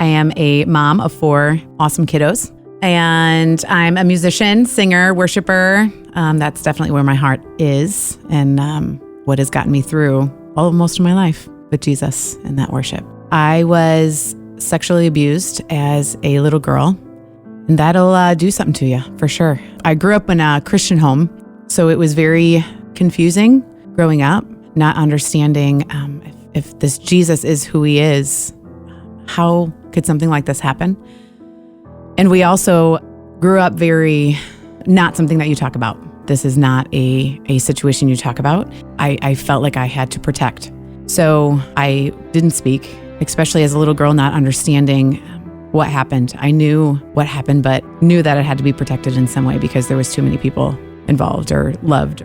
I am a mom of 4 awesome kiddos, and I'm a musician, singer, worshiper. That's definitely where my heart is, and what has gotten me through most of my life with Jesus and that worship. I was sexually abused as a little girl, and that'll do something to you for sure. I grew up in a Christian home, so it was very confusing growing up, not understanding if this Jesus is who he is, how could something like this happen? And we also grew up not something that you talk about. This is not a situation you talk about. I felt like I had to protect. So I didn't speak, especially as a little girl, not understanding what happened. I knew what happened, but knew that it had to be protected in some way because there was too many people involved or loved.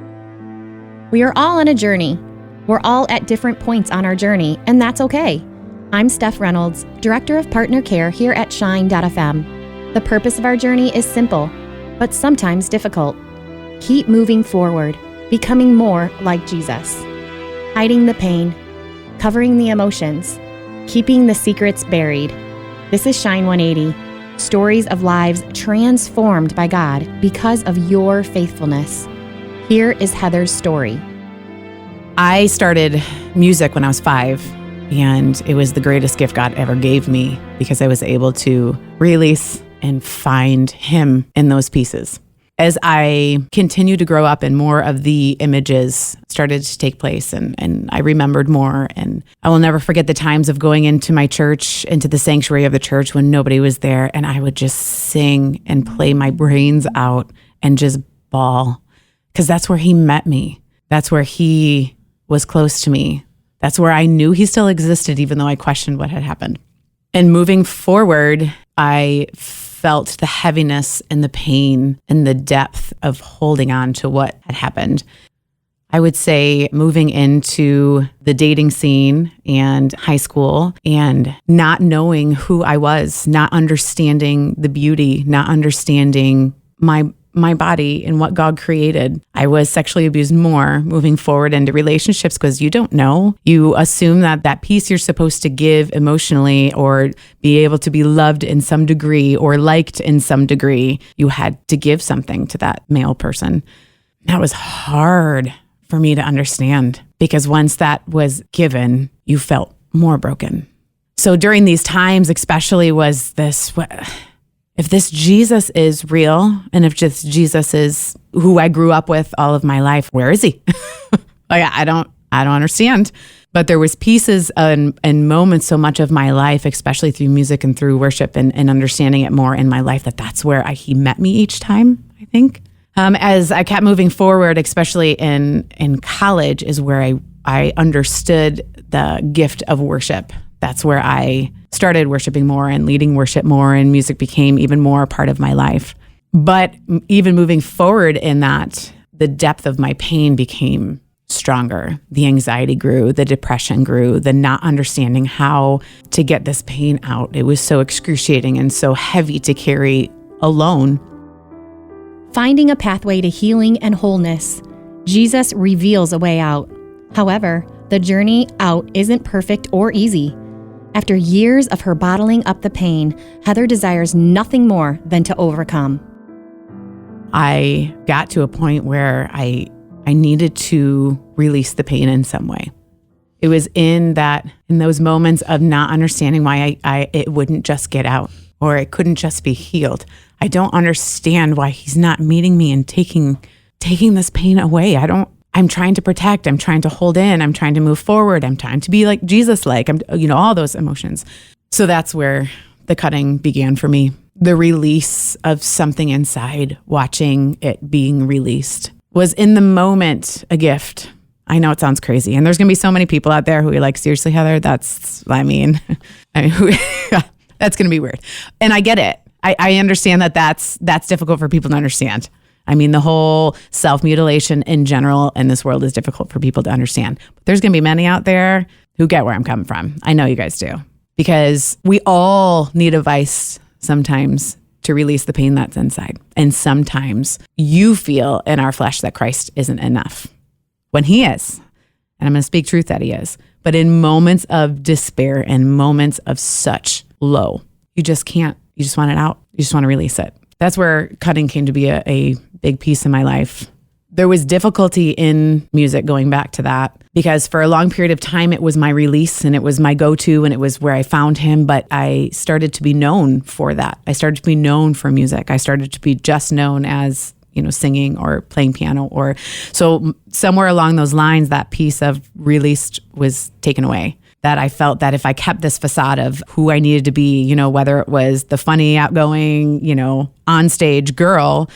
We are all on a journey. We're all at different points on our journey, and that's okay. I'm Steph Reynolds, Director of Partner Care here at Shine.fm. The purpose of our journey is simple, but sometimes difficult. Keep moving forward, becoming more like Jesus. Hiding the pain, covering the emotions, keeping the secrets buried. This is Shine 180, stories of lives transformed by God because of your faithfulness. Here is Heather's story. I started music when I was 5, and it was the greatest gift God ever gave me because I was able to release and find him in those pieces. As I continued to grow up and more of the images started to take place and I remembered more, and I will never forget the times of going into my church, into the sanctuary of the church when nobody was there, and I would just sing and play my brains out and just bawl because that's where he met me. That's where he was close to me. That's where I knew he still existed, even though I questioned what had happened. And moving forward, I felt the heaviness and the pain and the depth of holding on to what had happened. I would say moving into the dating scene and high school and not knowing who I was, not understanding the beauty, not understanding my body and what God created. I was sexually abused more moving forward into relationships because you don't know. You assume that piece you're supposed to give emotionally or be able to be loved in some degree or liked in some degree, you had to give something to that male person. That was hard for me to understand because once that was given, you felt more broken. So during these times especially was this, if this Jesus is real, and if just Jesus is who I grew up with all of my life, where is he? I don't understand. But there was pieces and moments so much of my life, especially through music and through worship and understanding it more in my life, that's where he met me each time, I think. As I kept moving forward, especially in college, is where I understood the gift of worship. That's where I started worshiping more and leading worship more, and music became even more a part of my life. But even moving forward in that, the depth of my pain became stronger. The anxiety grew, the depression grew, the not understanding how to get this pain out. It was so excruciating and so heavy to carry alone. Finding a pathway to healing and wholeness, Jesus reveals a way out. However, the journey out isn't perfect or easy. After years of her bottling up the pain, Heather desires nothing more than to overcome. I got to a point where I needed to release the pain in some way. It was in those moments of not understanding why it wouldn't just get out or it couldn't just be healed. I don't understand why he's not meeting me and taking this pain away. I'm trying to protect, I'm trying to hold in, I'm trying to move forward, I'm trying to be like Jesus-like, all those emotions. So that's where the cutting began for me. The release of something inside, watching it being released, was in the moment a gift. I know it sounds crazy, and there's going to be so many people out there who are like, seriously, Heather, that's going to be weird. And I get it. I understand that's difficult for people to understand. I mean, the whole self-mutilation in general in this world is difficult for people to understand. But there's going to be many out there who get where I'm coming from. I know you guys do. Because we all need advice sometimes to release the pain that's inside. And sometimes you feel in our flesh that Christ isn't enough when he is. And I'm going to speak truth that he is. But in moments of despair and moments of such low, you just can't, you just want it out. You just want to release it. That's where cutting came to be a big piece in my life. There was difficulty in music going back to that because for a long period of time, it was my release and it was my go-to and it was where I found him. But I started to be known for that. I started to be known for music. I started to be just known as, singing or playing piano, or so somewhere along those lines, that piece of released was taken away. That I felt that if I kept this facade of who I needed to be, whether it was the funny, outgoing, onstage girl,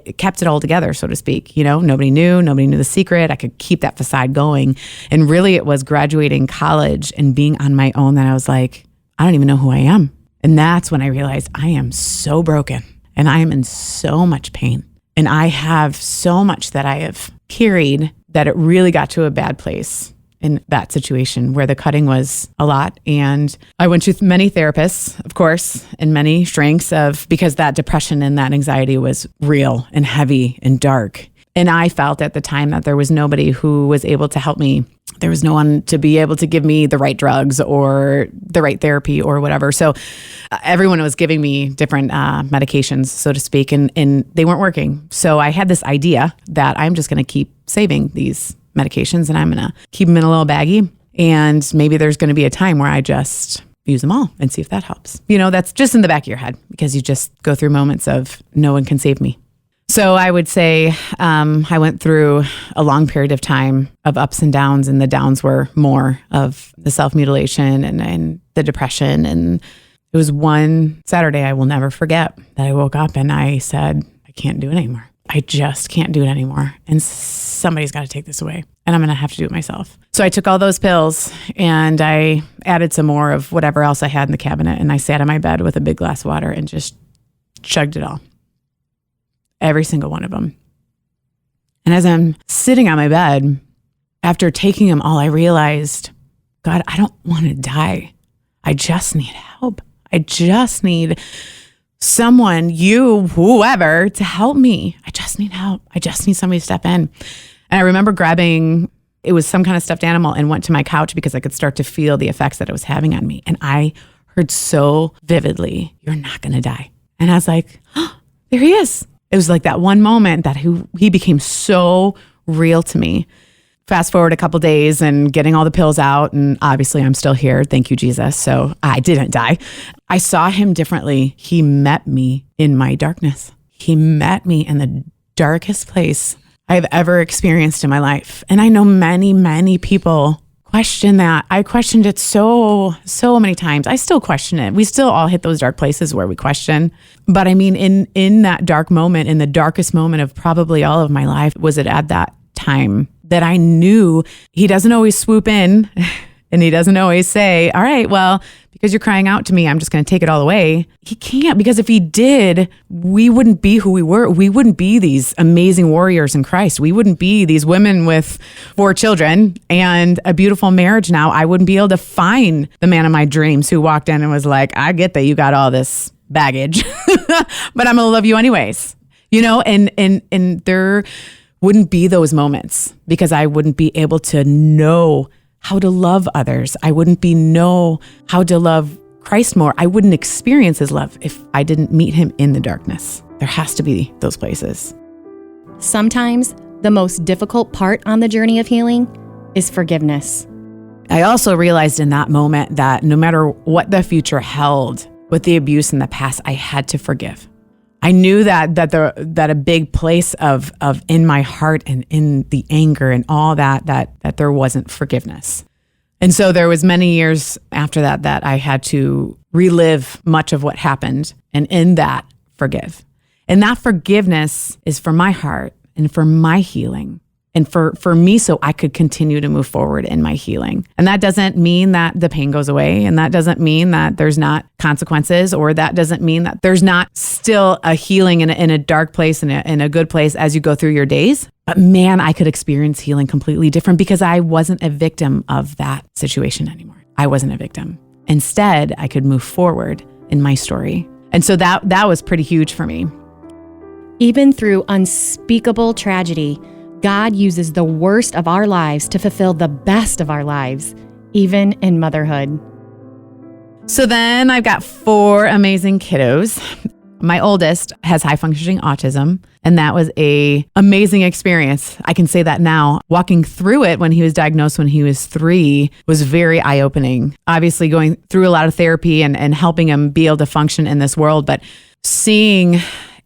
it kept it all together, so to speak. Nobody knew the secret. I could keep that facade going. And really it was graduating college and being on my own that I was like, I don't even know who I am. And that's when I realized I am so broken and I am in so much pain. And I have so much that I have carried that it really got to a bad place in that situation where the cutting was a lot. And I went to many therapists, of course, and many shrinks because that depression and that anxiety was real and heavy and dark. And I felt at the time that there was nobody who was able to help me. There was no one to be able to give me the right drugs or the right therapy or whatever. So everyone was giving me different medications, so to speak, and they weren't working. So I had this idea that I'm just going to keep saving these medications and I'm going to keep them in a little baggie. And maybe there's going to be a time where I just use them all and see if that helps. That's just in the back of your head because you just go through moments of no one can save me. So I would say I went through a long period of time of ups and downs, and the downs were more of the self-mutilation and the depression. And it was one Saturday I will never forget that I woke up and I said, I can't do it anymore. I just can't do it anymore. And somebody's got to take this away. And I'm going to have to do it myself. So I took all those pills and I added some more of whatever else I had in the cabinet. And I sat on my bed with a big glass of water and just chugged it all. Every single one of them. And as I'm sitting on my bed, after taking them all, I realized, God, I don't want to die. I just need help. I just need someone, whoever, to help me. I just need help. I just need somebody to step in. And I remember grabbing, it was some kind of stuffed animal, and went to my couch because I could start to feel the effects that it was having on me. And I heard so vividly, you're not going to die. And I was like, oh, there he is. It was like that one moment that he became so real to me. Fast forward a couple days and getting all the pills out, and obviously I'm still here. Thank you, Jesus. So I didn't die. I saw him differently. He met me in my darkness. He met me in the darkest place I've ever experienced in my life. And I know many, many people question that. I questioned it so many times. I still question it. We still all hit those dark places where we question. But I mean, in that dark moment, in the darkest moment of probably all of my life, was it at that time that I knew he doesn't always swoop in and he doesn't always say, all right, well, because you're crying out to me, I'm just going to take it all away. He can't, because if he did, we wouldn't be who we were. We wouldn't be these amazing warriors in Christ. We wouldn't be these women with 4 children and a beautiful marriage now. I wouldn't be able to find the man of my dreams who walked in and was like, I get that you got all this baggage, but I'm going to love you anyways. And there wouldn't be those moments because I wouldn't be able to know how to love others. I wouldn't know how to love Christ more. I wouldn't experience his love if I didn't meet him in the darkness. There has to be those places. Sometimes the most difficult part on the journey of healing is forgiveness. I also realized in that moment that no matter what the future held with the abuse in the past, I had to forgive. I knew that a big place of in my heart and in the anger and all that there wasn't forgiveness. And so there was many years after that I had to relive much of what happened, and in that forgive. And that forgiveness is for my heart and for my healing and for me, so I could continue to move forward in my healing. And that doesn't mean that the pain goes away. And that doesn't mean that there's not consequences, or that doesn't mean that there's not still a healing in a dark place and in a good place as you go through your days. But man, I could experience healing completely different because I wasn't a victim of that situation anymore. I wasn't a victim. Instead, I could move forward in my story. And so that was pretty huge for me. Even through unspeakable tragedy, God uses the worst of our lives to fulfill the best of our lives. even in motherhood. So then I've got 4 amazing kiddos. My oldest has high functioning autism, and that was a amazing experience. I can say that now. Walking through it when he was diagnosed when he was 3 was very eye-opening. Obviously going through a lot of therapy and helping him be able to function in this world, but seeing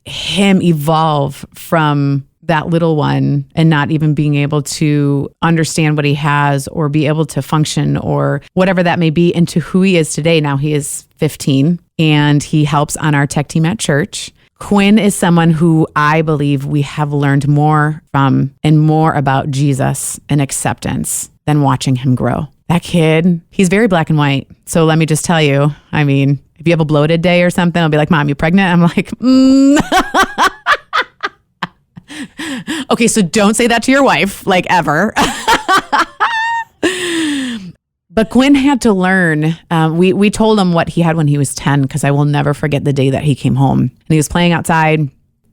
him evolve from that little one and not even being able to understand what he has or be able to function or whatever that may be into who he is today. Now he is 15 and he helps on our tech team at church. Quinn is someone who I believe we have learned more from and more about Jesus and acceptance than watching him grow. That kid, he's very black and white. So let me just tell you, I mean, if you have a bloated day or something, I'll be like, Mom, you pregnant? I'm like, Okay, so don't say that to your wife, like ever. But Quinn had to learn. We told him what he had when he was 10, because I will never forget the day that he came home. And he was playing outside.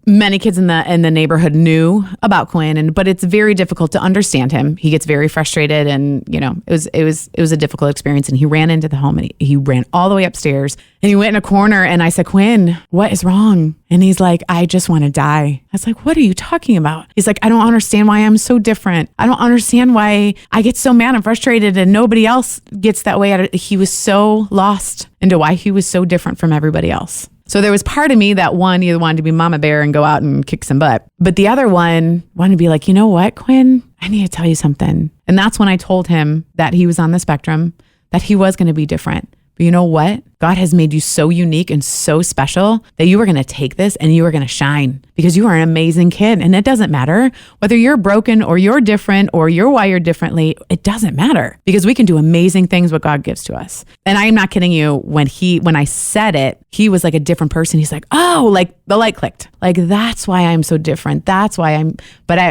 Many kids in the neighborhood knew about Quinn, but it's very difficult to understand him. He gets very frustrated, and it was a difficult experience. And he ran into the home, and he ran all the way upstairs, and he went in a corner. And I said, Quinn, what is wrong? And he's like, I just want to die. I was like, what are you talking about? He's like, I don't understand why I'm so different. I don't understand why I get so mad and frustrated, and nobody else gets that way. He was so lost into why he was so different from everybody else. So there was part of me that one either wanted to be mama bear and go out and kick some butt. But the other one wanted to be like, you know what, Quinn? I need to tell you something. And that's when I told him that he was on the spectrum, that he was going to be different. But you know what? God has made you so unique and so special that you are going to take this and you are going to shine, because you are an amazing kid. And it doesn't matter whether you're broken or you're different or you're wired differently. It doesn't matter, because we can do amazing things what God gives to us. And I'm not kidding you. When I said it, he was like a different person. He's like, oh, like the light clicked. Like, that's why I'm so different. That's why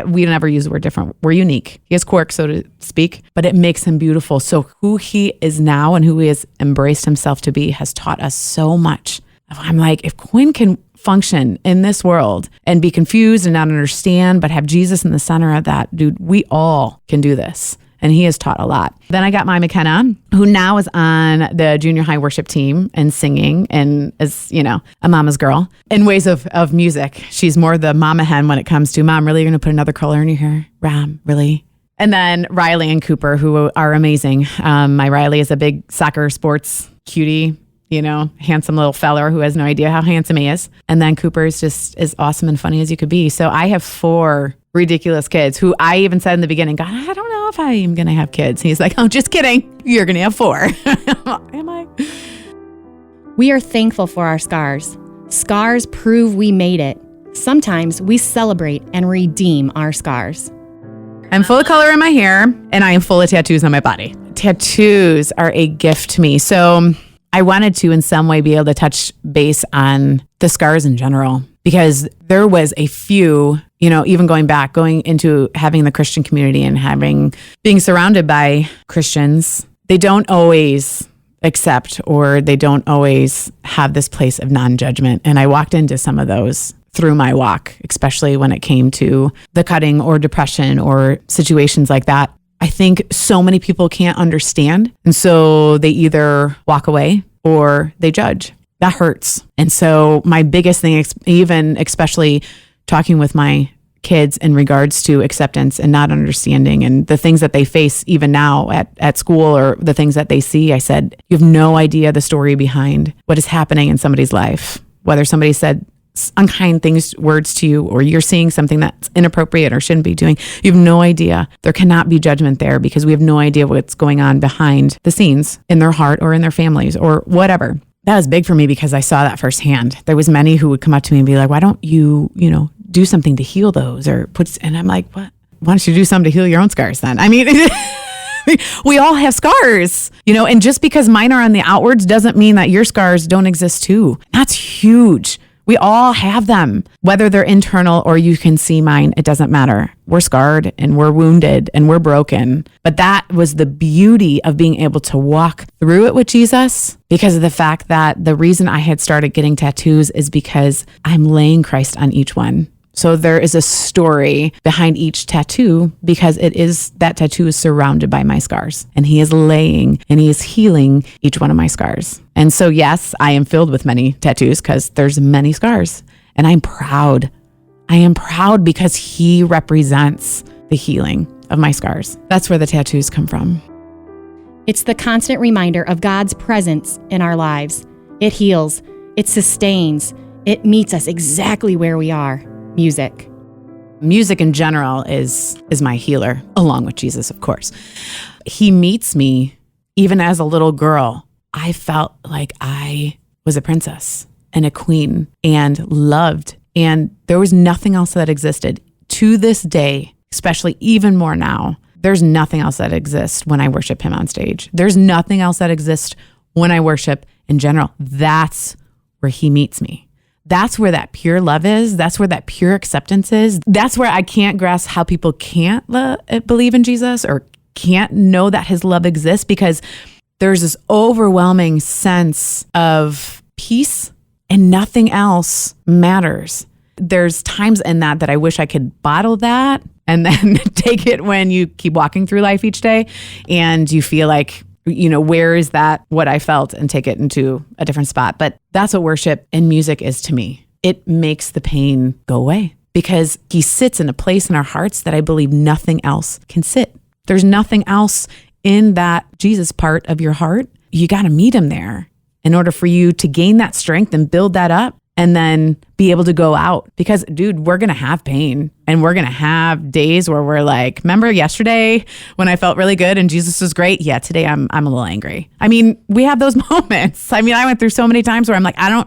we never use the word different. We're unique. He has quirks, so to speak, but it makes him beautiful. So who he is now and who he has embraced himself to be has taught us so much. I'm like, if Quinn can function in this world and be confused and not understand, but have Jesus in the center of that, dude, we all can do this. And he has taught a lot. Then I got my McKenna, who now is on the junior high worship team and singing and is, a mama's girl in ways of music. She's more the mama hen when it comes to, Mom, really, you're going to put another color in your hair? Ram, really? And then Riley and Cooper, who are amazing. My Riley is a big soccer sports cutie, handsome little feller who has no idea how handsome he is. And then Cooper is just as awesome and funny as you could be. So I have 4 ridiculous kids who I even said in the beginning, God, I don't know if I am going to have kids. He's like, oh, just kidding. You're going to have 4. Am I? We are thankful for our scars. Scars prove we made it. Sometimes we celebrate and redeem our scars. I'm full of color in my hair, and I am full of tattoos on my body. Tattoos are a gift to me. So I wanted to in some way be able to touch base on the scars in general, because there was a few, even going into having the Christian community and being surrounded by Christians, they don't always accept, or they don't always have this place of non-judgment. And I walked into some of those through my walk, especially when it came to the cutting or depression or situations like that. I think so many people can't understand. And so they either walk away or they judge. That hurts. And so my biggest thing, even especially talking with my kids in regards to acceptance and not understanding and the things that they face even now at school or the things that they see, I said, you have no idea the story behind what is happening in somebody's life, whether somebody said unkind words to you, or you're seeing something that's inappropriate or shouldn't be doing. You have no idea. There cannot be judgment there, because we have no idea what's going on behind the scenes in their heart or in their families or whatever. That was big for me, because I saw that firsthand. There was many who would come up to me and be like, why don't you, do something to heal those and I'm like, what? Why don't you do something to heal your own scars then? I mean, we all have scars, and just because mine are on the outwards doesn't mean that your scars don't exist too. That's huge. We all have them, whether they're internal or you can see mine, it doesn't matter. We're scarred and we're wounded and we're broken. But that was the beauty of being able to walk through it with Jesus, because of the fact that the reason I had started getting tattoos is because I'm laying Christ on each one. So there is a story behind each tattoo because that tattoo is surrounded by my scars, and he is laying and he is healing each one of my scars. And so, yes, I am filled with many tattoos because there's many scars, and I'm proud. I am proud because he represents the healing of my scars. That's where the tattoos come from. It's the constant reminder of God's presence in our lives. It heals, it sustains, it meets us exactly where we are. Music. Music in general is my healer, along with Jesus, of course. He meets me even as a little girl. I felt like I was a princess and a queen and loved, and there was nothing else that existed. To this day, especially even more now, there's nothing else that exists when I worship him on stage. There's nothing else that exists when I worship in general. That's where he meets me. That's where that pure love is. That's where that pure acceptance is. That's where I can't grasp how people can't believe in Jesus or can't know that his love exists, because there's this overwhelming sense of peace and nothing else matters. There's times in that I wish I could bottle that and then take it when you keep walking through life each day and you feel like, where is that, what I felt, and take it into a different spot. But that's what worship and music is to me. It makes the pain go away because he sits in a place in our hearts that I believe nothing else can sit. There's nothing else in that Jesus part of your heart. You got to meet him there in order for you to gain that strength and build that up and then be able to go out. Because, dude, we're going to have pain and we're going to have days where we're like, remember yesterday when I felt really good and Jesus was great? Yeah, today I'm a little angry. I mean, we have those moments. I mean, I went through so many times where I'm like, I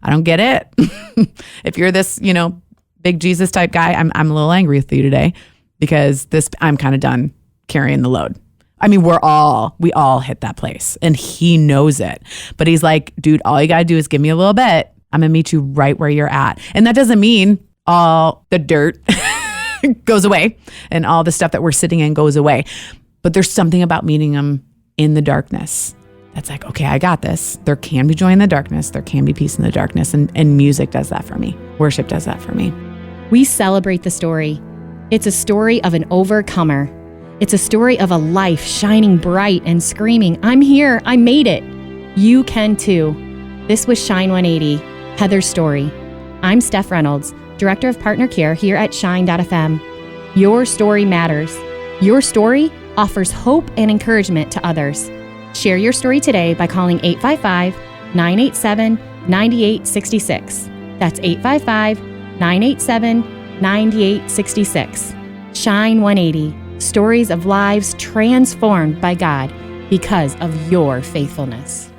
don't get it. If you're this, big Jesus type guy, I'm a little angry with you today because I'm kind of done carrying the load. I mean, we all hit that place and he knows it. But he's like, dude, all you got to do is give me a little bit. I'm going to meet you right where you're at. And that doesn't mean all the dirt goes away and all the stuff that we're sitting in goes away. But there's something about meeting him in the darkness that's like, okay, I got this. There can be joy in the darkness. There can be peace in the darkness. And music does that for me. Worship does that for me. We celebrate the story. It's a story of an overcomer. It's a story of a life shining bright and screaming, I'm here, I made it. You can too. This was Shine 180. Heather's story. I'm Steph Reynolds, Director of Partner Care here at Shine.fm. Your story matters. Your story offers hope and encouragement to others. Share your story today by calling 855-987-9866. That's 855-987-9866. Shine 180. Stories of lives transformed by God because of your faithfulness.